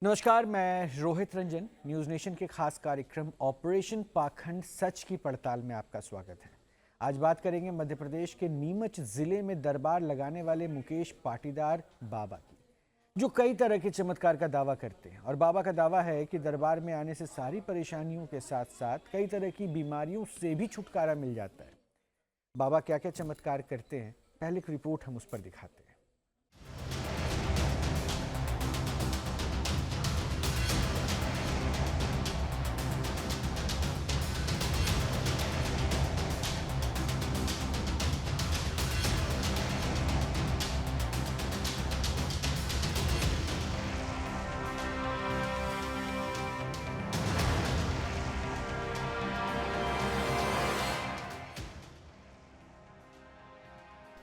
नमस्कार, मैं Rohit Ranjan. News nation के खास कार्यक्रम ऑपरेशन पाखंड सच की पड़ताल में आपका स्वागत है। आज बात करेंगे मध्य प्रदेश के नीमच जिले में दरबार लगाने वाले मुकेश पाटीदार बाबा की, जो कई तरह के चमत्कार का दावा करते हैं। और बाबा का दावा है कि दरबार में आने से सारी परेशानियों के साथ साथ कई तरह की बीमारियों से भी छुटकारा मिल जाता है। बाबा क्या क्या चमत्कार करते हैं, पहले एक रिपोर्ट हम उस पर दिखाते हैं।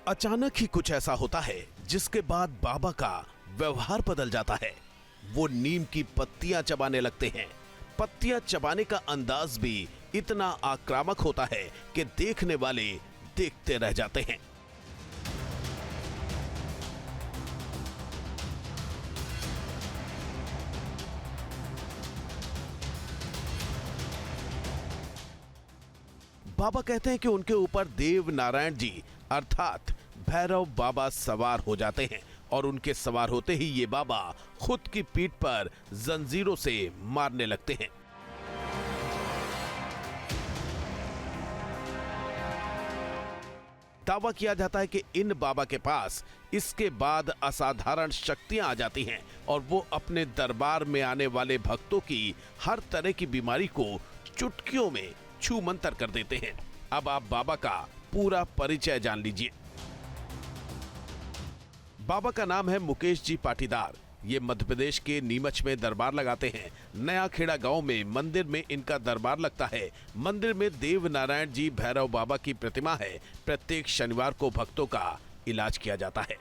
अचानक ही कुछ ऐसा होता है जिसके बाद बाबा का व्यवहार बदल जाता है। वो नीम की पत्तियां चबाने लगते हैं। पत्तियां चबाने का अंदाज भी इतना आक्रामक होता है कि देखने वाले देखते रह जाते हैं। बाबा कहते हैं कि उनके ऊपर देव नारायण जी अर्थात भैरव बाबा सवार हो जाते हैं और उनके सवार होते ही ये बाबा खुद की पीठ पर जंजीरों से मारने लगते हैं। दावा किया जाता है कि इन बाबा के पास इसके बाद असाधारण शक्तियां आ जाती हैं और वो अपने दरबार में आने वाले भक्तों की हर तरह की बीमारी को चुटकियों में छू मंतर कर देते हैं। अब आप बाबा का पूरा परिचय जान लीजिए। बाबा का नाम है मुकेश जी पाटीदार। ये मध्य प्रदेश के नीमच में दरबार लगाते हैं। नया खेड़ा गांव में मंदिर में इनका दरबार लगता है। मंदिर में देव नारायण जी भैरव बाबा की प्रतिमा है। प्रत्येक शनिवार को भक्तों का इलाज किया जाता है।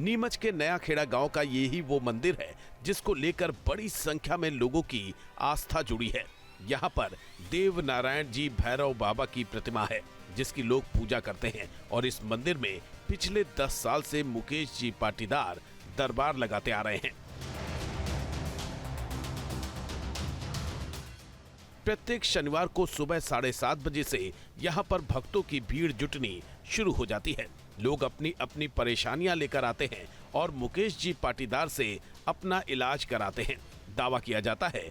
नीमच के नया खेड़ा गांव का यही वो मंदिर है जिसको लेकर बड़ी संख्या में लोगों की आस्था जुड़ी है। यहाँ पर देव नारायण जी भैरव बाबा की प्रतिमा है जिसकी लोग पूजा करते हैं और इस मंदिर में पिछले 10 साल से मुकेश जी पाटीदार दरबार लगाते आ रहे हैं। प्रत्येक शनिवार को सुबह 7:30 बजे से यहाँ पर भक्तों की भीड़ जुटनी शुरू हो जाती है। लोग अपनी अपनी परेशानियां लेकर आते हैं और मुकेश जी पाटीदार से अपना इलाज कराते हैं। दावा किया जाता है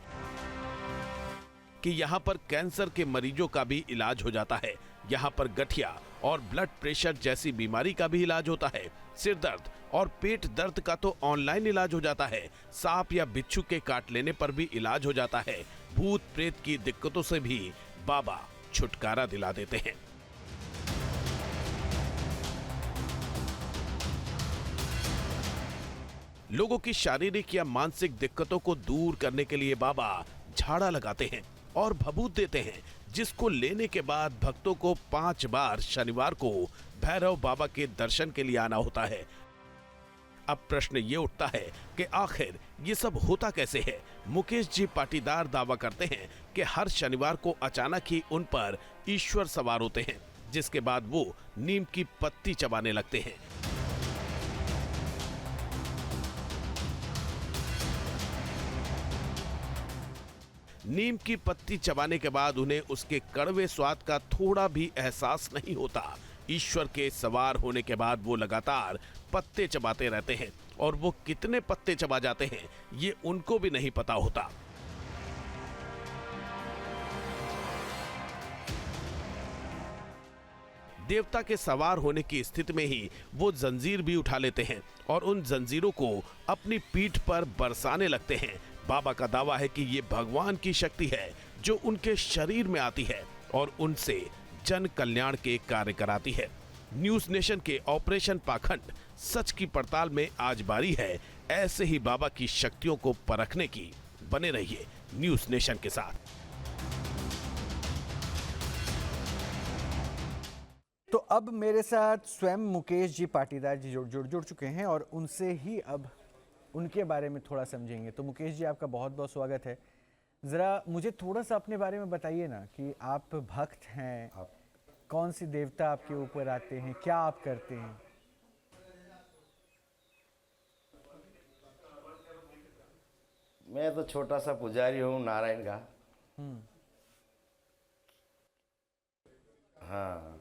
कि यहाँ पर कैंसर के मरीजों का भी इलाज हो जाता है। यहाँ पर गठिया और ब्लड प्रेशर जैसी बीमारी का भी इलाज होता है। सिर दर्द और पेट दर्द का तो ऑनलाइन इलाज हो जाता है। सांप या बिच्छू के काट लेने पर भी इलाज हो जाता है। भूत प्रेत की दिक्कतों से भी बाबा छुटकारा दिला देते हैं। लोगों की शारीरिक या मानसिक दिक्कतों को दूर करने के लिए बाबा झाड़ा लगाते हैं और भभूत देते हैं, जिसको लेने के बाद भक्तों को 5 बार शनिवार को भैरव बाबा के दर्शन के लिए आना होता है। अब प्रश्न ये उठता है कि आखिर ये सब होता कैसे है। मुकेश जी पाटीदार दावा करते हैं कि हर शनिवार को अचानक ही उन पर ईश्वर सवार होते हैं, जिसके बाद वो नीम की पत्ती चबाने लगते हैं। नीम की पत्ती चबाने के बाद उन्हें उसके कड़वे स्वाद का थोड़ा भी एहसास नहीं होता। ईश्वर के सवार होने के बाद वो लगातार पत्ते चबाते रहते हैं और वो कितने पत्ते चबा जाते हैं ये उनको भी नहीं पता होता। देवता के सवार होने की स्थिति में ही वो जंजीर भी उठा लेते हैं और उन जंजीरों को अपनी पीठ पर बरसाने लगते हैं। बाबा का दावा है कि ये भगवान की शक्ति है जो उनके शरीर में आती है और उनसे जन कल्याण के कार्य कराती है। न्यूज़ नेशन के ऑपरेशन पाखंड सच की पड़ताल में आज बारी है ऐसे ही बाबा की शक्तियों को परखने की। बने रहिए न्यूज़ नेशन के साथ। तो अब मेरे साथ स्वयं मुकेश जी पाटीदार जी जुड़ चुके हैं और उनसे ही अब उनके बारे में थोड़ा समझेंगे। तो मुकेश जी, आपका बहुत बहुत स्वागत है। ज़रा मुझे थोड़ा सा अपने बारे में बताइए ना कि आप भक्त हैं, कौन सी देवता आपके ऊपर आते हैं, क्या आप करते हैं? मैं तो छोटा सा पुजारी हूँ नारायण का। हाँ,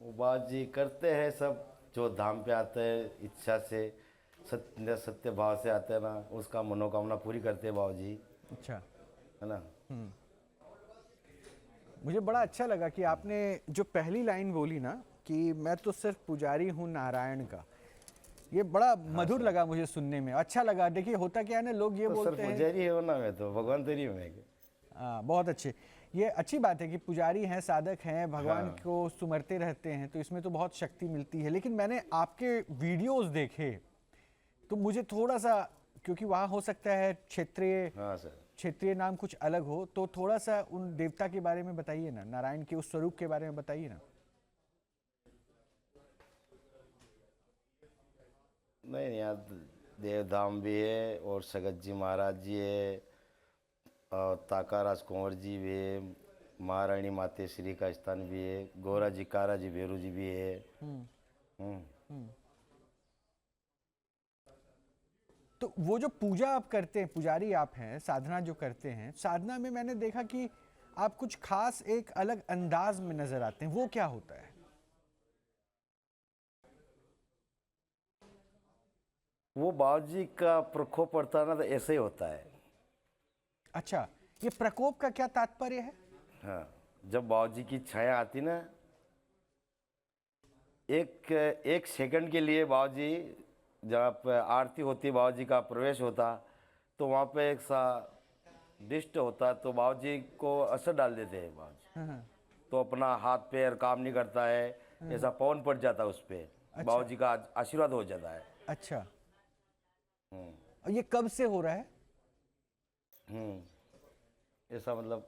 वो बाबा जी करते हैं सब, जो धाम पे आते हैं इच्छा से, सत्य सत्य भाव से आते हैं ना, उसका मनोकामना पूरी करते हैं बाबा जी, अच्छा, है ना। मुझे बड़ा अच्छा लगा कि आपने जो पहली लाइन बोली ना कि मैं तो सिर्फ पुजारी हूँ नारायण का, ये बड़ा मधुर लगा मुझे सुनने में, अच्छा लगा। देखिए होता क्या है ना, लोग ये तो सर बोलते हैं। पुजारी है ना, मैं तो भगवान तेरी हूँ मैं। बहुत अच्छे, ये अच्छी बात है कि पुजारी हैं, साधक हैं, भगवान को सुमरते रहते हैं, तो इसमें तो बहुत शक्ति मिलती है। लेकिन मैंने आपके वीडियोस देखे तो मुझे थोड़ा सा, क्योंकि वहाँ हो सकता है हाँ सर, क्षेत्रीय नाम कुछ अलग हो, तो थोड़ा सा उन देवता के बारे में बताइए ना, नारायण के उस स्वरूप के बारे में बताइए ना। नहीं यहाँ देवधाम भी है और सगत जी महाराज जी है और ताकाराज कुंवर जी भी है, महारानी मातेश्वरी का स्थान भी है, गोरा जी कारा जी भैरू जी भी है। तो वो जो पूजा आप करते हैं, पुजारी आप हैं, साधना जो करते हैं, साधना में मैंने देखा कि आप कुछ खास एक अलग अंदाज में नजर आते हैं, वो क्या होता है? वो बाबा जी का प्रकोप पड़ता है ना, तो ऐसे ही होता है। अच्छा, ये प्रकोप का क्या तात्पर्य है? हाँ, जब बाबा जी की छाया आती ना, एक एक सेकंड के लिए बाबा जी, जब आरती होती बाबा जी का प्रवेश होता, तो वहाँ पे एक सा डिस्ट होता, तो बाबा जी को असर डाल देते हैं बाबा जी। तो अपना हाथ पैर काम नहीं करता है, ऐसा पवन पड़ जाता है उस पर, बाबा जी का आशीर्वाद हो जाता है। अच्छा, और ये कब से हो रहा है? ऐसा मतलब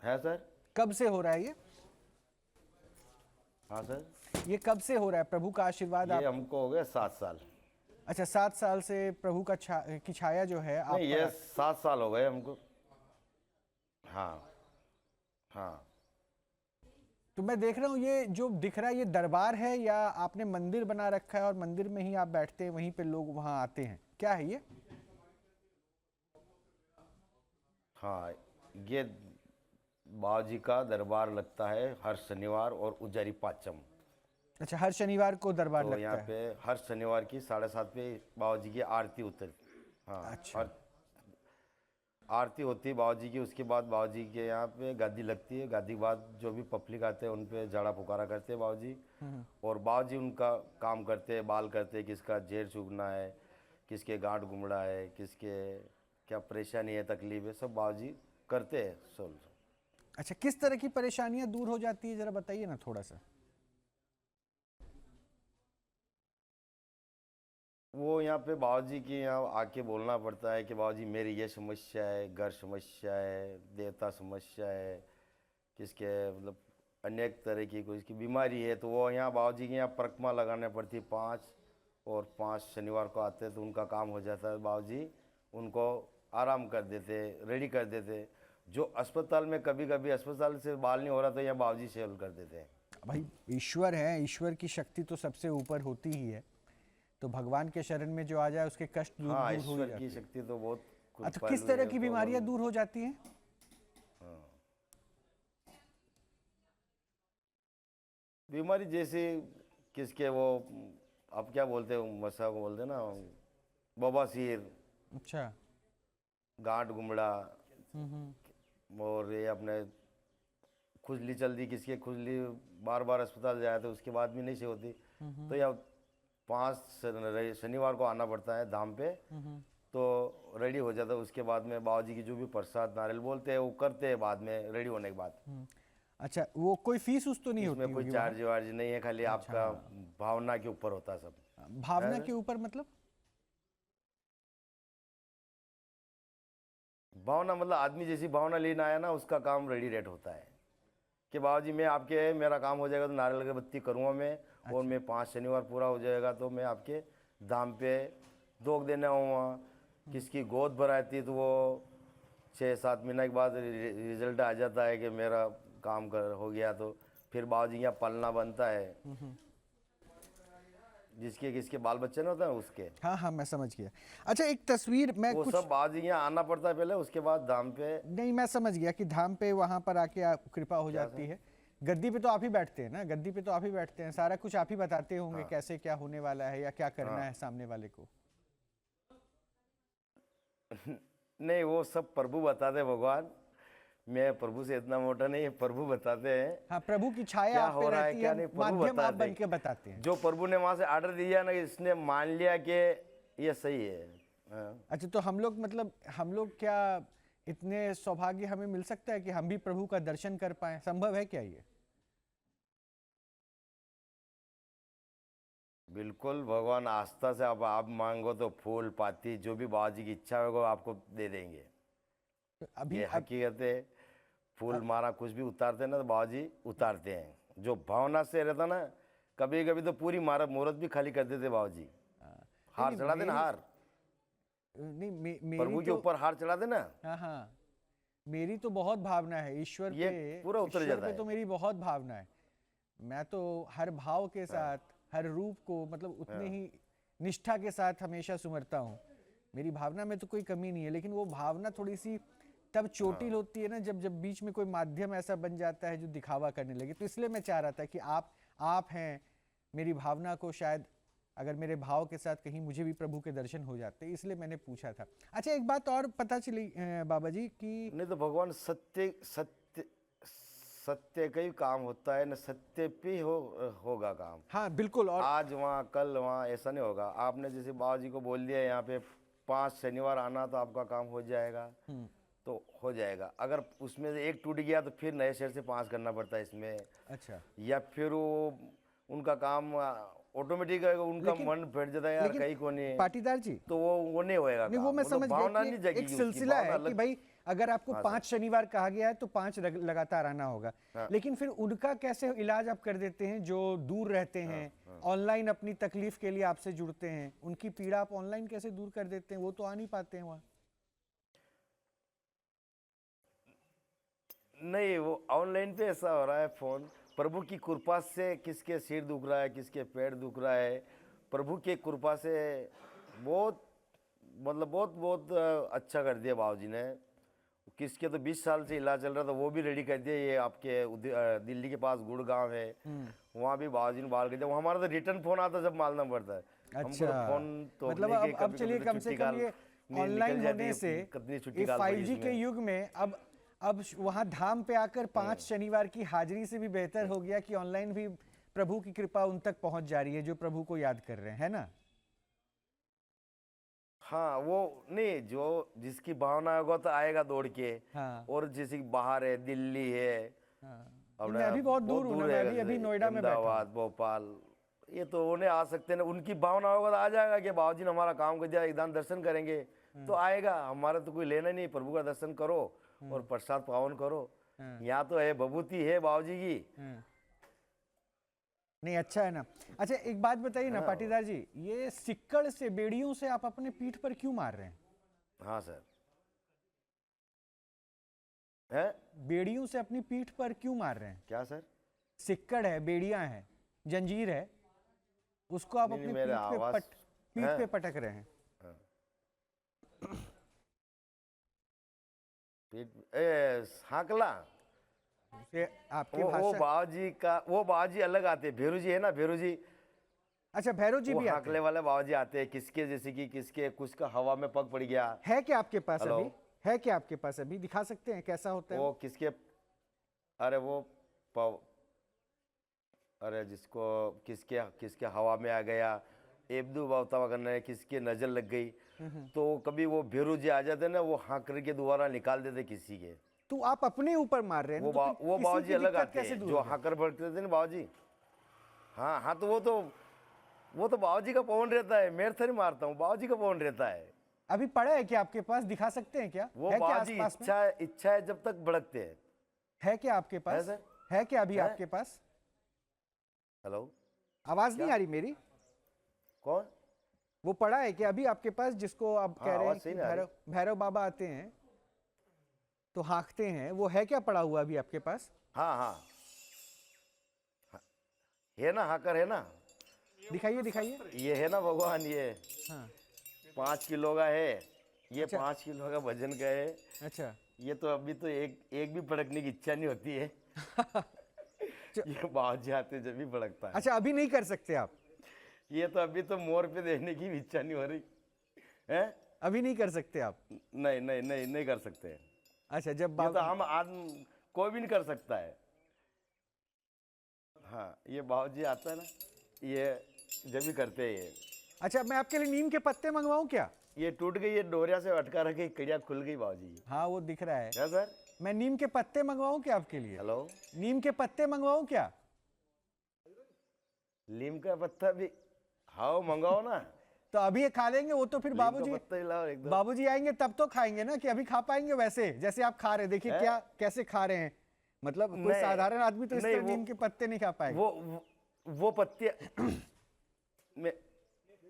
है सर। कब से हो रहा है ये? हाँ सर, ये कब से हो रहा है, प्रभु का आशीर्वाद ये हमको हो गया 7 साल। अच्छा, 7 साल से प्रभु का की छाया जो है आप नहीं, ये 7 साल हो गए हमको। हाँ हाँ। तो मैं देख रहा हूँ ये जो दिख रहा है ये दरबार है या आपने मंदिर बना रखा है और मंदिर में ही आप बैठते हैं, वहीं पे लोग वहां आते हैं, क्या है ये? हाँ, ये बाबा जी का दरबार लगता है हर शनिवार और उजारी पाचम। अच्छा, हर शनिवार को दरबार तो लगता यहाँ है? पे हर शनिवार की 7:30 पे बाबा जी की आरती उतर। हाँ, अच्छा। और आरती होती है बाबा जी की, उसके बाद बाबा जी के यहाँ पे गादी लगती है, गादी के बाद जो भी पब्लिक आते हैं उन पे झाड़ा पुकारा करते हैं बाबा जी। और बाबा जी उनका काम करते हैं, बाल करते हैं, किसका जेर चुगना है, किसके गांठ गुमड़ा है, किसके क्या परेशानी है, तकलीफ है, सब बाबा जी करते हैं सब। अच्छा, किस तरह की परेशानियां दूर हो जाती है, जरा बताइए ना थोड़ा सा। वो यहाँ पे बाबा जी के यहाँ आके बोलना पड़ता है कि बाबा जी मेरी ये समस्या है, घर समस्या है, देवता समस्या है, किसके मतलब अनेक तरह की कोई इसकी बीमारी है, तो वो यहाँ बाबा जी के यहाँ परिक्रमा लगाने पड़ती है 5, और 5 शनिवार को आते हैं तो उनका काम हो जाता है। बाबा जी उनको आराम कर देते, रेडी कर देते। जो अस्पताल में कभी कभी अस्पताल से बाल नहीं हो रहा तो यहाँ बाबा जी सेवल कर देते हैं। भाई ईश्वर है, ईश्वर की शक्ति तो सबसे ऊपर होती ही है, तो भगवान के शरण में जो आ जाए उसके कष्ट दूर हाँ, दूर हो ही ईश्वर जाते की हैं। शक्ति तो बहुत कुछ अच्छा, किस पहलू तरह है, की तो बीमारियां दूर हो जाती हैं? बीमारी जैसे किसके वो, अब क्या बोलते हैं, मसा को बोलते हैं ना, बवासीर, अच्छा। गांठ गुमड़ा, और ये अपने खुजली चल दी, किसके खुजली बार बार अस्पताल जाए तो उसके बाद भी नहीं सही होती, तो या 5 शनिवार को आना पड़ता है धाम पे, तो रेडी हो जाता है। उसके बाद में बाबा जी की जो भी प्रसाद नारियल बोलते हैं वो करते हैं बाद में, रेडी होने के बाद। अच्छा, वो कोई फीस उस तो नहीं होती इसमें कोई होगी चार्ज वार्ज नहीं है, खाली आपका भावना के ऊपर होता है सब। वहाँ? भावना के ऊपर मतलब? भावना मतलब आदमी जैसी भावना लेना आया ना, उसका काम रेडी रेट होता है कि बाबा जी मैं आपके, मेरा काम हो जाएगा तो नारियल अगरबत्ती करूँगा मैं, और मैं 5 शनिवार पूरा हो जाएगा तो मैं आपके धाम पे दोग देने आऊँगा। किसकी गोद भराती है तो वो 6-7 महीने के बाद रिजल्ट आ जाता है कि मेरा काम कर हो गया, तो फिर बाबूजी के यहाँ पलना बनता है, जिसके किसके बाल बच्चे ना होते हैं उसके, हाँ हाँ मैं समझ गया। अच्छा एक तस्वीर मैं वो कुछ सब बाबूजी के यहाँ आना पड़ता है पहले, उसके बाद धाम पे। नहीं मैं समझ गया कि धाम पे वहां पर आके आप कृपा हो जाती है। गद्दी पे तो आप ही बैठते हैं ना, गद्दी पे तो आप ही बैठते हैं, सारा कुछ आप ही बताते होंगे कैसे क्या होने वाला है या क्या करना है सामने वाले को। नहीं, वो सब प्रभु बताते भगवान, मैं प्रभु से इतना मोटा नहीं, प्रभु बताते हैं हाँ प्रभु की छाया क्या आप पे हो रहा है रहती क्या है, नहीं, प्रभु माध्यम आप बताते बन के बताते हैं। जो प्रभु ने वहां से ऑर्डर दिया ना, इसने मान लिया कि ये सही है। हाँ। अच्छा तो हम लोग मतलब हम लोग क्या इतने सौभाग्य हमें मिल सकता है कि हम भी प्रभु का दर्शन कर पाए, संभव है क्या ये? बिल्कुल, भगवान आस्था से आप मांगो तो फूल पाती जो भी बाबाजी की इच्छा होगा आपको दे देंगे। तो अभी ये हकीकत है। फूल मारा कुछ भी उतारते ना तो बाबाजी उतारते हैं। जो भावना से रहता ना, कभी कभी तो पूरी मुहूर्त भी खाली कर देते बाबाजी। हार चढ़ा देना, हार नहीं प्रभु मेरी के तो ऊपर हार चढ़ा देना। हाँ हाँ मेरी तो बहुत भावना है ईश्वर ये पे, पूरा उतर ईश्वर जाता पे है। तो मेरी बहुत भावना है। मैं तो हर भाव के साथ हर रूप को मतलब उतने ही निष्ठा के साथ हमेशा सुमरता हूँ। मेरी भावना में तो कोई कमी नहीं है, लेकिन वो भावना थोड़ी सी तब चोटिल होती है ना जब जब बीच में कोई माध्यम ऐसा बन जाता है जो दिखावा करने लगे। तो इसलिए मैं चाह रहा था कि आप हैं मेरी भावना को, शायद अगर मेरे भाव के साथ कहीं मुझे भी प्रभु के दर्शन हो जाते, इसलिए मैंने पूछा था। अच्छा एक बात और पता चली बाबा जी कि नहीं तो भगवान सत्य सत्य सत्य का ही काम होता है ना, सत्य पे होगा काम। हाँ बिल्कुल। और आज वहाँ कल वहाँ ऐसा नहीं होगा। आपने जैसे बाबा जी को बोल दिया यहाँ पे 5 शनिवार आना तो आपका काम हो जाएगा, तो हो जाएगा। अगर उसमें से एक टूट गया तो फिर नए शहर से 5 करना पड़ता है इसमें। अच्छा या फिर वो उनका काम ऑटोमेटिक उनका मन बैठ जाता है, यार लेकिन कहीं को नहीं, पाटीदार जी तो वो नहीं होएगा नहीं, वो काम। मैं मतलब समझ गया भावना कि नहीं जगेगी एक उसकी, सिलसिला भावना है कि अलग। भाई अगर आपको हाँ 5 शनिवार कहा गया है तो 5 लगातार आना होगा। लेकिन फिर उनका कैसे इलाज आप कर देते हैं जो दूर रहते हैं, ऑनलाइन अपनी तकलीफ के लिए आपसे जुड़ते हैं, उनकी पीड़ा आप ऑनलाइन कैसे दूर कर देते हैं? वो तो आ नहीं पाते हैं वहाँ। नहीं, वो ऑनलाइन पे ऐसा हो रहा है। फोन प्रभु की कृपा से किसके सिर दुख रहा है, किसके पैर दुख रहा है, प्रभु की कृपा से बहुत मतलब बहुत बहुत अच्छा कर दिया बाबूजी ने। किसके तो 20 साल से इलाज चल रहा था, वो भी रेडी कर दिया। ये आपके दिल्ली के पास गुड़गांव है, वहाँ भी बाबूजी ने बाल कर दिया। वो हमारा तो रिटर्न फोन आता जब मालना पड़ता है। हमको तो फोन तो मतलब अब चलिए कम से कम ये ऑनलाइन होने से कितनी ये छुट्टी 5G के युग में अब वहाँ धाम पे आकर 5 शनिवार की हाजिरी से भी बेहतर हो गया कि ऑनलाइन भी प्रभु की कृपा उन तक पहुंच जा रही है जो प्रभु को याद कर रहे हैं, है ना? हाँ, वो नहीं, जो जिसकी भावना होगा तो आएगा दौड़ के। हाँ। और जैसे कि बाहर है, दिल्ली है, हाँ। मैं अभी बहुत दूर हूँ ना, मैं अभी नोएडा में बैठा हूँ। अहमदाबाद, भोपाल, ये तो उन्हें आ सकते हैं। उनकी भावना होगा तो आ जाएगा कि बाबूजी ने हमारा काम कर दिया, एकदम दर्शन करेंगे तो आएगा। हमारा तो कोई लेना नहीं, प्रभु का दर्शन करो और प्रसाद पावन करो। यहाँ तो है विभूति है बाबूजी की। नहीं अच्छा है ना। अच्छा एक बात बताइए ना पाटीदार जी, ये सिक्कड़ से बेड़ियों से आप अपने पीठ पर क्यों मार रहे हैं? हाँ सर, है बेड़ियों से अपनी पीठ पर क्यों मार रहे हैं? क्या सर? सिक्कड़ है, बेड़ियां हैं, जंजीर है, उसको आप अपने पीठ पे पटक रहे हैं। हाकला आपकी वो भाषा। बाबूजी का, वो बाबूजी अलग आते हैं। भेरू जी है ना, भेरू जी। अच्छा भैरव जी वो भी आते हाकले वाले बाबूजी आते हैं। किसके जैसे कि किसके कुछ का हवा में पग पड़ गया है क्या आपके पास हेलो? अभी है क्या आपके पास अभी? दिखा सकते हैं कैसा होता है वो किसके, अरे वो अरे जिसको किसके किसके हवा में आ गया, एबदू बावतावा करना है, किसके नजर लग गई, तो कभी वो भेरू जी आ जाते ना, वो हाकर के द्वारा निकाल देते किसी के। तो आप अपने ऊपर मार रहे हैं वो ना, तो वो किसी बाबूजी की अलग दिक्कत आते कैसे हैं दूर जो होगी? हाकर भड़कते थे ना बाबूजी। हाँ हाँ, तो वो तो बाबूजी का पवन रहता है। मैं थोड़ी मारता हूँ, बाबूजी का पवन रहता है। अभी पड़ा है क्या आपके पास? दिखा सकते हैं क्या? वो है क्या बाबूजी आसपास में? इच्छा है जब तक भड़कते हैं। है क्या आपके पास? सर? है क्या अभी है? आपके पास? हेलो, आवाज नहीं आ रही मेरी? कौन? वो पड़ा है क्या अभी आपके पास जिसको आप कह रहे हैं आवाज कि सही नहीं आ रही। भैरव बाबा आते हैं तो हाँकते हैं, वो है क्या पड़ा हुआ अभी आपके पास? हाँ हाँ, है ना, हाकर है ना, दिखाइए दिखाइए। ये है ना भगवान, ये हाँ 5 किलो का है, ये 5 किलो का वजन का है। अच्छा। ये तो अभी तो एक भी भड़कने की इच्छा नहीं होती है। ये बाजी आते जब भी भड़कता है। अच्छा अभी नहीं कर सकते आप? ये तो अभी तो मोर पे देखने की भी इच्छा नहीं हो रही है। अभी नहीं कर सकते आप? नहीं नहीं नहीं नहीं कर सकते। अच्छा जब ये तो हम आदमी कोई भी नहीं कर सकता है। हाँ ये बाबूजी आता है ना, ये जब भी करते हैं ये। अच्छा मैं आपके लिए नीम के पत्ते मंगवाऊं क्या? ये टूट गई, ये डोरिया से अटका रखी, कड़िया खुल गई बाबूजी। हाँ वो दिख रहा है। क्या सर? मैं नीम के पत्ते मंगवाऊं क्या आपके लिए? हेलो, नीम के पत्ते मंगवाऊं क्या? नीम का पत्ता भी हाँ मंगाओ ना। तो अभी ये खा लेंगे, वो तो फिर नीम का बाबूजी पत्ता ही लाओ एकदम। बाबूजी आएंगे तब तो खाएंगे ना, कि अभी खा पाएंगे वैसे जैसे आप खा रहे हैं? देखिए क्या कैसे खा रहे हैं, मतलब कोई नहीं, साधारण आदमी तो इस नहीं, तरह नीम के पत्ते नहीं खा पाएगा। वो पत्ती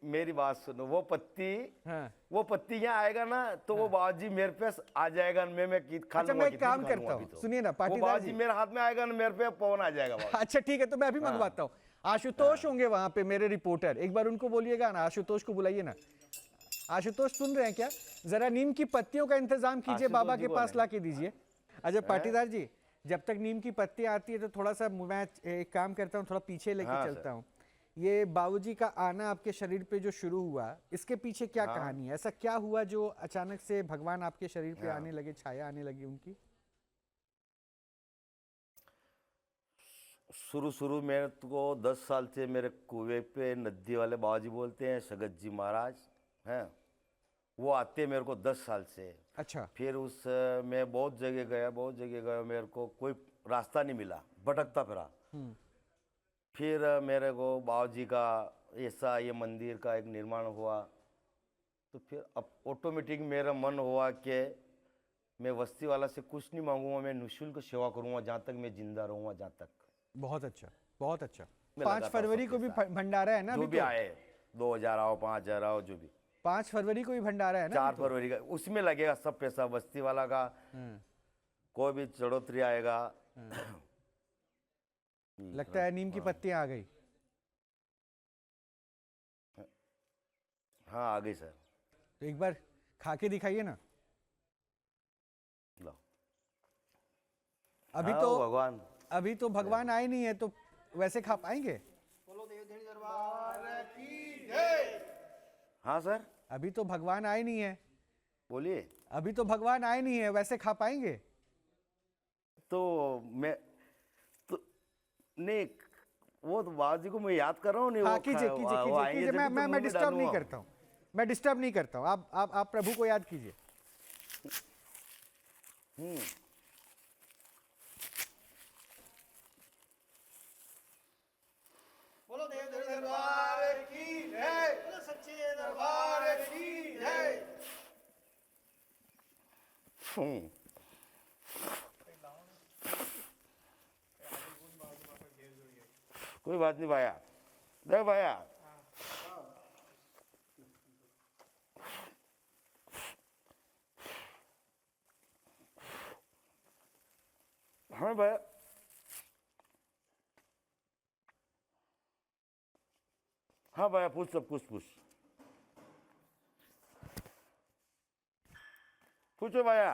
मेरी बात सुनो, वो पत्ती हाँ। वो पत्ती यहाँ आएगा ना तो वो बाबूजी मेरे पे आ जाएगा। मैं खा अच्छा लूंगा, मैं एक कितनी काम खा करता लूंगा हूँ, अभी तो। सुनिए ना वो पाटीदार बाबूजी जी। मेरे हाथ में आएगा ना, मेरे पे पवन आ जाएगा बाबूजी। अच्छा ठीक है, तो मैं अभी मंगवाता हूँ। आशुतोष होंगे वहां पे मेरे रिपोर्टर, एक बार उनको बोलिएगा ना, आशुतोष को बुलाइए ना। आशुतोष सुन रहे हैं क्या? जरा नीम की पत्तियों का इंतजाम कीजिए, आशुतोष बाबा जी के बोल पास रहे ला के दीजिए। अच्छा पाटीदार जी, जब तक नीम की पत्तियां आती है तो थोड़ा सा मैं एक काम करता हूँ, थोड़ा पीछे लेके हाँ, चलता हूँ। ये बाबूजी का आना आपके शरीर पे जो शुरू हुआ, इसके पीछे क्या कहानी है? ऐसा क्या हुआ जो अचानक से भगवान आपके शरीर पे आने लगे, छाया आने लगी उनकी? शुरू मेरे को 10 साल से मेरे कुएं पे नदी वाले बाबूजी बोलते हैं, सगत जी महाराज हैं, वो आते मेरे को 10 साल से। अच्छा। फिर उस मैं बहुत जगह गया, मेरे को कोई रास्ता नहीं मिला, भटकता फिरा। फिर मेरे को बाबूजी का ऐसा ये मंदिर का एक निर्माण हुआ, तो फिर अब ऑटोमेटिक मेरा मन हुआ कि मैं बस्ती वाला से कुछ नहीं मांगूंगा, मैं निःशुल्क सेवा करूंगा जहाँ तक मैं जिंदा रहूंगा, जहाँ तक। बहुत अच्छा, बहुत अच्छा। मैं 5 लगातार फरवरी को सबके भी साथ। भंडारा है ना जो अभी भी तो? आए 2000 आओ 5000 आओ जो भी, 5 फरवरी को भी भंडारा है ना 4 अभी तो? फरवरी का उसमें लगेगा सब पैसा बस्ती वाला का। कोई भी चढ़ोतरी आएगा। लगता है नीम की पत्तियां आ गई। हाँ आ गई सर। तो एक बार खा के दिखाइए ना। लो अभी हाँ, तो भगवान अभी तो भगवान आए नहीं है, तो वैसे खा पाएंगे? हाँ सर अभी तो भगवान आए नहीं है, बोलिए। अभी तो भगवान आए नहीं है, वैसे खा पाएंगे? तो मैं तो नहीं, वो तो बाबा जी को मैं याद कर रहा हूँ। नहीं हाँ वो कीजिए कीजिए वो कीजिए आएंगे कीजिए, जब भी तो मैं मुंह में डिस्टर्ब नहीं डालूंगा। करता हूँ, मैं डिस्टर्ब नहीं करता हूँ। आप प्रभु को याद कीजिए। बोलो देव दरबार की जय, बोलो सच्चे दरबार की जय। हम्म। कोई बात नहीं भाया, देख भाया। हाँ भाया, हाँ भाया पूछ, सब कुछ पूछो भाया।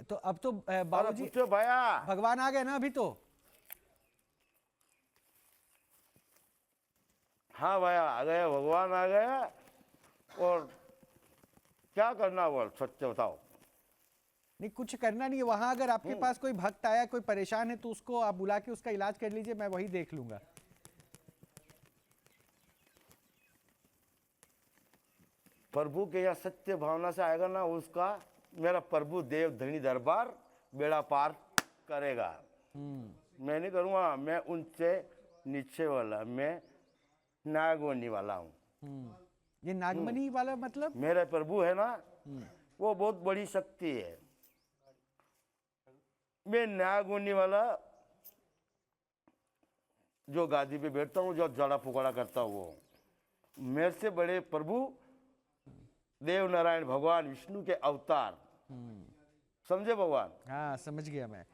तो अब तो अरे बाबूजी पूछो भाया। भगवान आ गए ना अभी तो? हाँ भाया आ गया, भगवान आ गया। और क्या करना बोल, सच्चे बताओ। नहीं कुछ करना नहीं है वहां, अगर आपके पास कोई भक्त आया, कोई परेशान है, तो उसको आप बुला के उसका इलाज कर लीजिए, मैं वही देख लूंगा। प्रभु के यहाँ सत्य भावना से आएगा ना, उसका मेरा प्रभु देव धनी दरबार बेड़ा पार करेगा। मैं नहीं करूँगा, मैं उनसे नीचे वाला, मैं नागवनी वाला हूँ। ये नागमणि वाला मतलब? मेरा प्रभु है ना, वो बहुत बड़ी शक्ति है। मैं नागवनी वाला जो गादी पे बैठता हूँ, जो जड़ा फुकड़ा करता हूँ, वो मेरे से बड़े प्रभु देव नारायण भगवान विष्णु के अवतार। समझे भगवान? हाँ समझ गया मैं।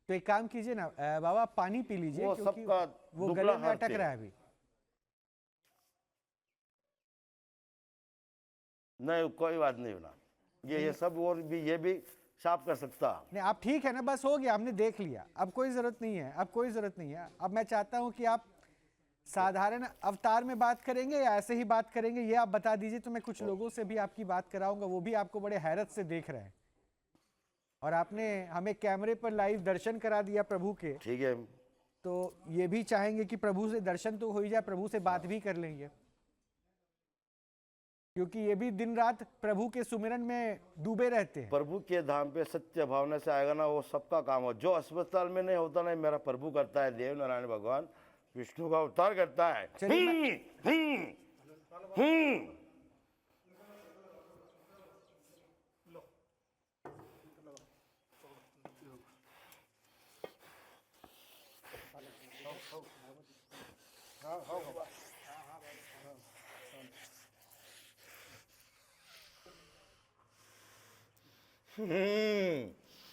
तो एक काम कीजिए ना बाबा, आप पानी पी लीजिए वो क्योंकि सबका वो दुबला गले में हाथ अटक है। रहा है अभी। नहीं कोई बात नहीं होना, ये सब और भी ये भी साफ कर सकता। नहीं आप ठीक है ना, बस हो गया, हमने देख लिया, अब कोई जरूरत नहीं है, अब कोई जरूरत नहीं है। अब मैं चाहता हूं कि आप साधारण अवतार में बात करेंगे या ऐसे ही बात करेंगे, ये आप बता दीजिए, तो मैं कुछ लोगों से भी आपकी बात कराऊंगा, वो भी आपको बड़े हैरत से देख रहे हैं। और आपने हमें कैमरे पर लाइव दर्शन करा दिया प्रभु के, ठीक है, तो ये भी चाहेंगे कि प्रभु से दर्शन तो हो ही जाए, प्रभु से बात भी कर लेंगे, क्योंकि ये भी दिन रात प्रभु के सुमिरन में डूबे रहते हैं। प्रभु के धाम पे सत्य भावना से आएगा ना, वो सबका काम हो। जो अस्पताल में नहीं होता ना, मेरा प्रभु करता है, देव नारायण भगवान विष्णु का अवतार करता है।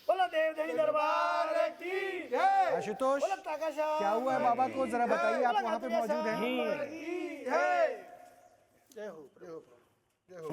बोलो देव देवी दरबार की जय। आशुतोष, बोलो प्रकाशा क्या हुआ है बाबा को, जरा बताइए, आप वहां पे मौजूद हैं। की जय। जय हो प्रभु, जय हो।